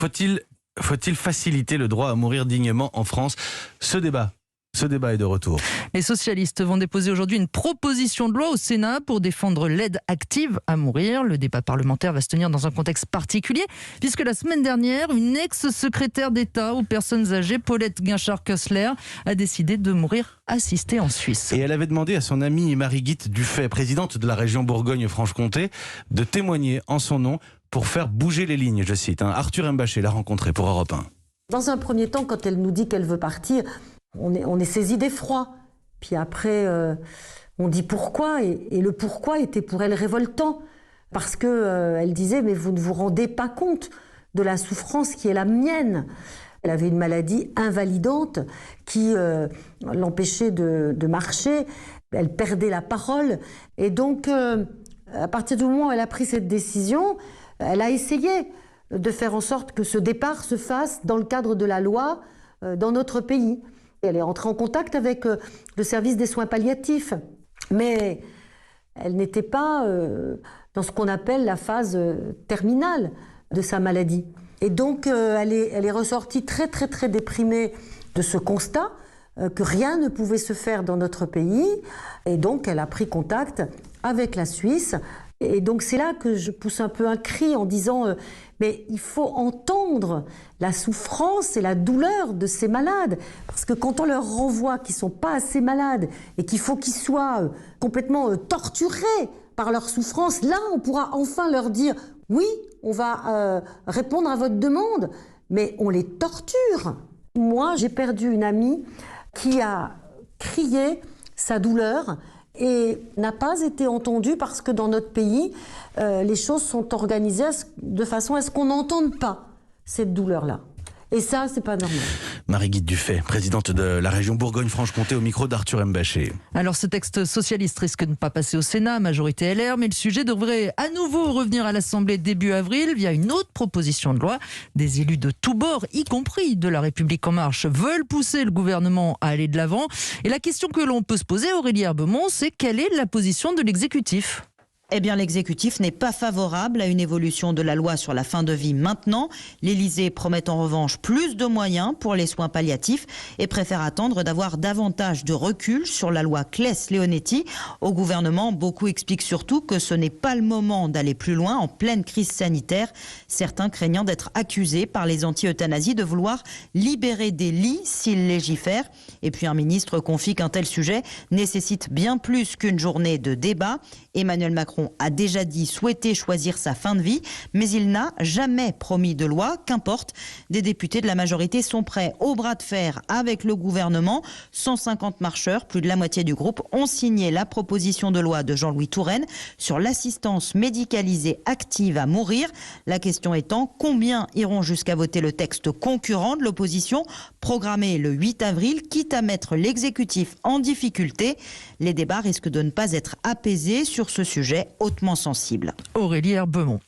Faut-il faciliter le droit à mourir dignement en France ? Ce débat est de retour. Les socialistes vont déposer aujourd'hui une proposition de loi au Sénat pour défendre l'aide active à mourir. Le débat parlementaire va se tenir dans un contexte particulier, puisque la semaine dernière, une ex-secrétaire d'État aux personnes âgées, Paulette Guinchard-Kessler, a décidé de mourir assistée en Suisse. Et elle avait demandé à son amie Marie-Guite Dufay, présidente de la région Bourgogne-Franche-Comté, de témoigner en son nom pour faire bouger les lignes, je cite. Arthur Mbaché l'a rencontrée pour Europe 1. Dans un premier temps, quand elle nous dit qu'elle veut partir, on est saisi d'effroi. Puis après, on dit pourquoi, et le pourquoi était pour elle révoltant. Parce qu'elle disait, mais vous ne vous rendez pas compte de la souffrance qui est la mienne. Elle avait une maladie invalidante qui l'empêchait de marcher. Elle perdait la parole. Et donc, à partir du moment où elle a pris cette décision, elle a essayé de faire en sorte que ce départ se fasse dans le cadre de la loi dans notre pays. Elle est entrée en contact avec le service des soins palliatifs, mais elle n'était pas dans ce qu'on appelle la phase terminale de sa maladie. Et donc, elle est ressortie très, très, très déprimée de ce constat que rien ne pouvait se faire dans notre pays. Et donc, elle a pris contact avec la Suisse. Et donc, c'est là que je pousse un peu un cri en disant mais il faut entendre la souffrance et la douleur de ces malades. Parce que quand on leur renvoie qu'ils ne sont pas assez malades et qu'il faut qu'ils soient complètement torturés par leur souffrance, là, on pourra enfin leur dire oui, on va répondre à votre demande, mais on les torture. Moi, j'ai perdu une amie qui a crié sa douleur et n'a pas été entendue parce que dans notre pays, les choses sont organisées de façon à ce qu'on n'entende pas cette douleur-là. Et ça, c'est pas normal. Marie-Guite Dufay, présidente de la région Bourgogne-Franche-Comté, au micro d'Arthur Mbaché. Alors ce texte socialiste risque de ne pas passer au Sénat, majorité LR, mais le sujet devrait à nouveau revenir à l'Assemblée début avril via une autre proposition de loi. Des élus de tous bords, y compris de La République En Marche, veulent pousser le gouvernement à aller de l'avant. Et la question que l'on peut se poser, Aurélie Herbemont, c'est quelle est la position de l'exécutif ? Eh bien, l'exécutif n'est pas favorable à une évolution de la loi sur la fin de vie maintenant. L'Élysée promet en revanche plus de moyens pour les soins palliatifs et préfère attendre d'avoir davantage de recul sur la loi Claes-Leonetti. Au gouvernement, beaucoup expliquent surtout que ce n'est pas le moment d'aller plus loin en pleine crise sanitaire. Certains craignant d'être accusés par les anti-euthanasie de vouloir libérer des lits s'ils légifèrent. Et puis un ministre confie qu'un tel sujet nécessite bien plus qu'une journée de débat. Emmanuel Macron a déjà dit souhaiter choisir sa fin de vie, mais il n'a jamais promis de loi. Qu'importe, des députés de la majorité sont prêts au bras de fer avec le gouvernement. 150 marcheurs, plus de la moitié du groupe, ont signé la proposition de loi de Jean-Louis Touraine sur l'assistance médicalisée active à mourir. La question étant, combien iront jusqu'à voter le texte concurrent de l'opposition, programmé le 8 avril, quitte à mettre l'exécutif en difficulté. Les débats risquent de ne pas être apaisés sur ce sujet hautement sensible. Aurélie Herbemont.